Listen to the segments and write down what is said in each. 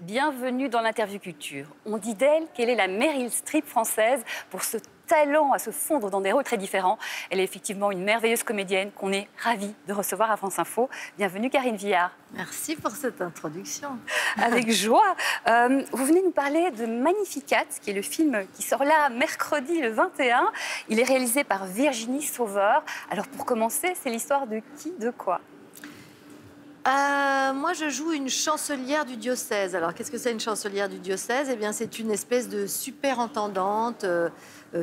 Bienvenue dans l'interview culture. On dit d'elle qu'elle est la Meryl Streep française pour ce talent à se fondre dans des rôles très différents. Elle est effectivement une merveilleuse comédienne qu'on est ravis de recevoir à France Info. Bienvenue Karine Viard. Merci pour cette introduction. Avec joie. Vous venez nous parler de Magnificat, qui est le film qui sort là mercredi le 21. Il est réalisé par Virginie Sauveur. Alors pour commencer, c'est l'histoire de qui, de quoi? Moi, je joue une chancelière du diocèse. Alors, qu'est-ce que c'est une chancelière du diocèse? Eh bien, c'est une espèce de super entendante,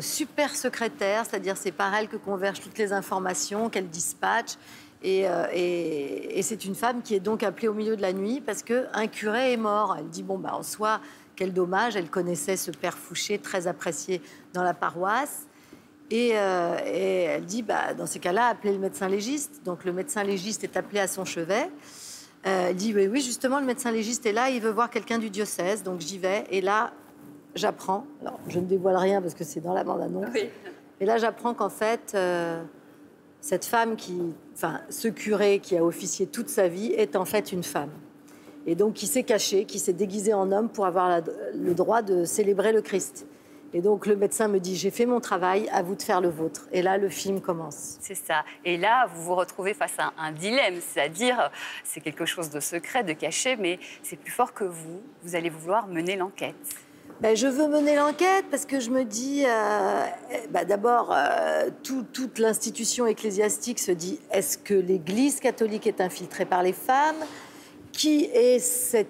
super secrétaire, c'est-à-dire c'est par elle que convergent toutes les informations qu'elle dispatche. Et c'est une femme qui est donc appelée au milieu de la nuit parce qu'un curé est mort. Elle dit, bon, bah, en soi, quel dommage. Elle connaissait ce père Fouché, très apprécié dans la paroisse. Et elle dit, bah, dans ces cas-là, appelez le médecin légiste. Donc, le médecin légiste est appelé à son chevet. Elle dit, oui, justement, le médecin légiste est là, il veut voir quelqu'un du diocèse. Donc, j'y vais. Et là, j'apprends. Alors, je ne dévoile rien parce que c'est dans la bande-annonce. Oui. Et là, j'apprends qu'en fait, cette femme ce curé qui a officié toute sa vie est en fait une femme. Et donc, qui s'est caché, qui s'est déguisé en homme pour avoir le droit de célébrer le Christ. Et donc, le médecin me dit, j'ai fait mon travail, à vous de faire le vôtre. Et là, le film commence. C'est ça. Et là, vous vous retrouvez face à un dilemme, c'est-à-dire, c'est quelque chose de secret, de caché, mais c'est plus fort que vous. Vous allez vouloir mener l'enquête. Ben, je veux mener l'enquête parce que je me dis, d'abord, toute l'institution ecclésiastique se dit, est-ce que l'Église catholique est infiltrée par les femmes? Qui est cette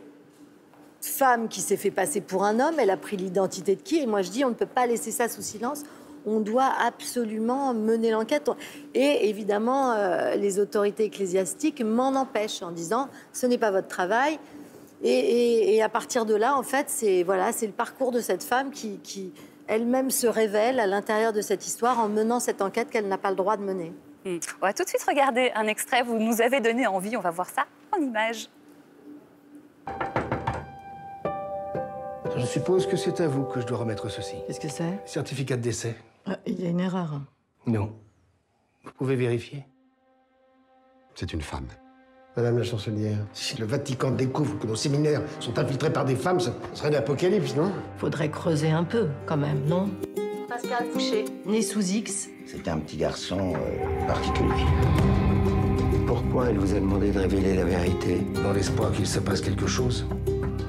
femme qui s'est fait passer pour un homme? Elle a pris l'identité de qui? Et moi, je dis, on ne peut pas laisser ça sous silence. On doit absolument mener l'enquête. Et évidemment, les autorités ecclésiastiques m'en empêchent en disant, ce n'est pas votre travail. Et à partir de là, en fait, c'est le parcours de cette femme qui elle-même se révèle à l'intérieur de cette histoire en menant cette enquête qu'elle n'a pas le droit de mener. On va tout de suite regarder un extrait. Vous nous avez donné envie. On va voir ça en images. Je suppose que c'est à vous que je dois remettre ceci. Qu'est-ce que c'est? Certificat de décès. Il y a une erreur. Non. Vous pouvez vérifier. C'est une femme. Madame la chancelière, si le Vatican découvre que nos séminaires sont infiltrés par des femmes, ça serait l'apocalypse, non? Faudrait creuser un peu, quand même, non? Pascal Fouché, né sous X. C'était un petit garçon particulier. Pourquoi elle vous a demandé de révéler la vérité? Dans l'espoir qu'il se passe quelque chose.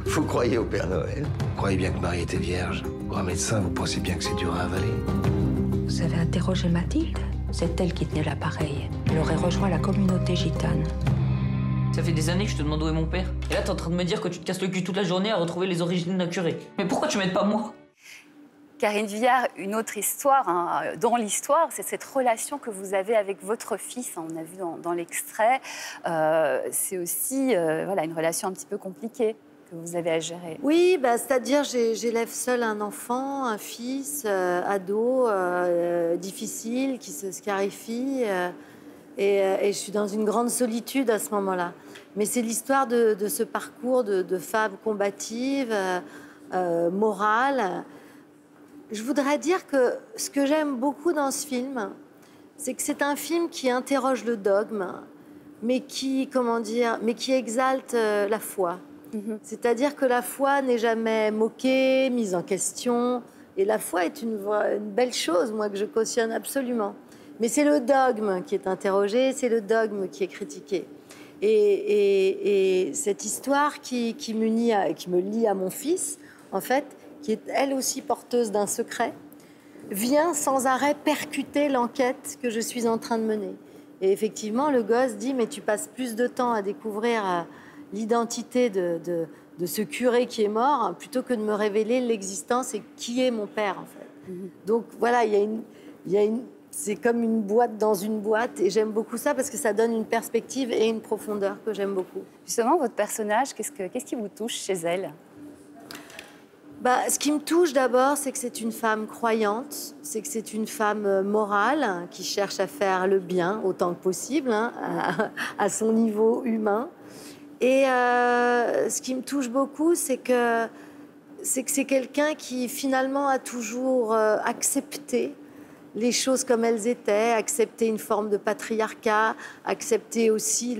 Vous croyez au Père Noël? Vous croyez bien que Marie était vierge. Pour un médecin, vous pensez bien que c'est dur à avaler. Vous avez interrogé Mathilde? C'est elle qui tenait l'appareil. Elle aurait rejoint la communauté gitane. Ça fait des années que je te demande où est mon père. Et là, t'es en train de me dire que tu te casses le cul toute la journée à retrouver les origines d'un curé. Mais pourquoi tu m'aides pas moi? Karine Viard, une autre histoire, dans l'histoire, c'est cette relation que vous avez avec votre fils. On a vu dans l'extrait. C'est aussi une relation un petit peu compliquée que vous avez à gérer. Oui, c'est-à-dire j'élève seul un enfant, un fils, ado, difficile, qui se scarifie. Et je suis dans une grande solitude à ce moment-là. Mais c'est l'histoire de ce parcours de femme combative, morale. Je voudrais dire que ce que j'aime beaucoup dans ce film, c'est que c'est un film qui interroge le dogme, mais qui exalte la foi. Mm-hmm. C'est-à-dire que la foi n'est jamais moquée, mise en question. Et la foi est une belle chose, moi, que je cautionne absolument. Mais c'est le dogme qui est interrogé, c'est le dogme qui est critiqué. Et cette histoire qui me lie à mon fils, en fait, qui est elle aussi porteuse d'un secret, vient sans arrêt percuter l'enquête que je suis en train de mener. Et effectivement, le gosse dit, mais tu passes plus de temps à découvrir l'identité de ce curé qui est mort, plutôt que de me révéler l'existence et qui est mon père, en fait. Mm-hmm. Donc voilà, c'est comme une boîte dans une boîte, et j'aime beaucoup ça parce que ça donne une perspective et une profondeur que j'aime beaucoup. Justement, votre personnage, qu'est-ce qui vous touche chez elle? Ce qui me touche d'abord, c'est que c'est une femme croyante, c'est que c'est une femme morale qui cherche à faire le bien autant que possible, à son niveau humain. Et ce qui me touche beaucoup, c'est que c'est quelqu'un qui finalement a toujours accepté les choses comme elles étaient, accepter une forme de patriarcat, accepter aussi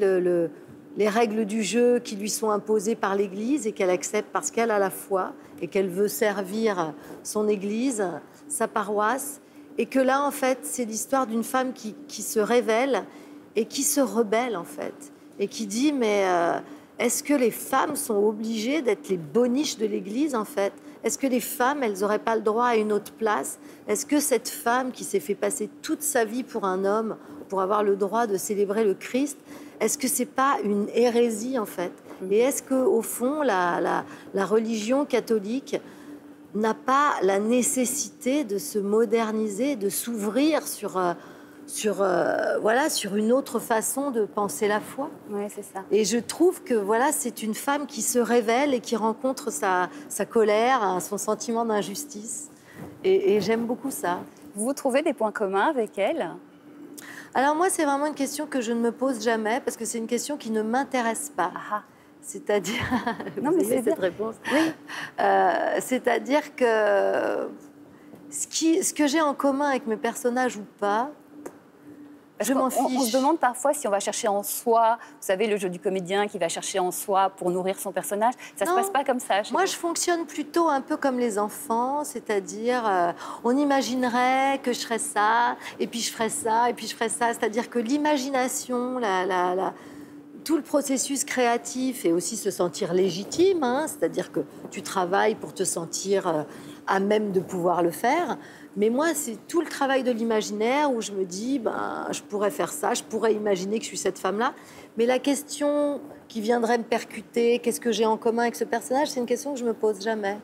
les règles du jeu qui lui sont imposées par l'Église et qu'elle accepte parce qu'elle a la foi et qu'elle veut servir son Église, sa paroisse. Et que là, en fait, c'est l'histoire d'une femme qui se révèle et qui se rebelle, en fait. Et qui dit, mais est-ce que les femmes sont obligées d'être les boniches de l'Église, en fait? Est-ce que les femmes, elles n'auraient pas le droit à une autre place? Est-ce que cette femme qui s'est fait passer toute sa vie pour un homme, pour avoir le droit de célébrer le Christ, est-ce que c'est pas une hérésie, en fait? Et est-ce qu'au fond, la religion catholique n'a pas la nécessité de se moderniser, de s'ouvrir sur une autre façon de penser la foi? Oui, c'est ça. Et je trouve que voilà, c'est une femme qui se révèle et qui rencontre sa colère, son sentiment d'injustice. Et j'aime beaucoup ça. Vous trouvez des points communs avec elle? Alors moi, c'est vraiment une question que je ne me pose jamais parce que c'est une question qui ne m'intéresse pas. Ah. C'est-à-dire... Non, mais c'est cette réponse. Oui. C'est-à-dire que ce que j'ai en commun avec mes personnages ou pas, je m'en fiche. On se demande parfois si on va chercher en soi, vous savez, le jeu du comédien qui va chercher en soi pour nourrir son personnage. Ça ne se passe pas comme ça. Moi, je fonctionne plutôt un peu comme les enfants, c'est-à-dire on imaginerait que je ferais ça, et puis je ferais ça, et puis je ferais ça. C'est-à-dire que l'imagination, tout le processus créatif et aussi se sentir légitime, hein, c'est-à-dire que tu travailles pour te sentir à même de pouvoir le faire. Mais moi, c'est tout le travail de l'imaginaire où je me dis, je pourrais faire ça, je pourrais imaginer que je suis cette femme-là. Mais la question qui viendrait me percuter, qu'est-ce que j'ai en commun avec ce personnage, c'est une question que je me pose jamais.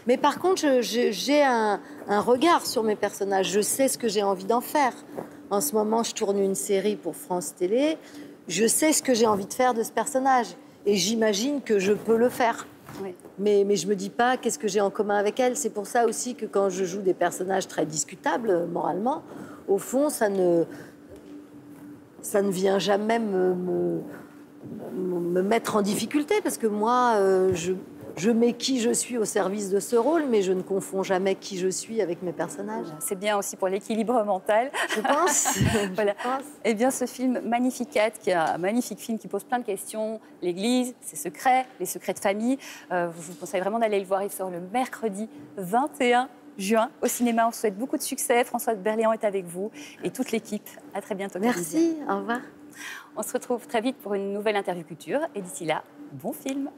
Mais par contre, j'ai un regard sur mes personnages. Je sais ce que j'ai envie d'en faire. En ce moment, je tourne une série pour France Télé. Je sais ce que j'ai envie de faire de ce personnage. Et j'imagine que je peux le faire. Oui. Mais je me dis pas qu'est-ce que j'ai en commun avec elle. C'est pour ça aussi que quand je joue des personnages très discutables moralement, au fond, ça ne vient jamais me mettre en difficulté parce que moi, je mets qui je suis au service de ce rôle, mais je ne confonds jamais qui je suis avec mes personnages. C'est bien aussi pour l'équilibre mental. Je pense. Voilà. Je pense. Eh bien, ce film Magnificat, qui est un magnifique film qui pose plein de questions, l'Église, ses secrets, les secrets de famille, je vous conseille vraiment d'aller le voir. Il sort le mercredi 21 juin au cinéma. On vous souhaite beaucoup de succès. Françoise Berléand est avec vous et toute l'équipe. À très bientôt. Merci, au revoir. On se retrouve très vite pour une nouvelle interview culture. Et d'ici là, bon film.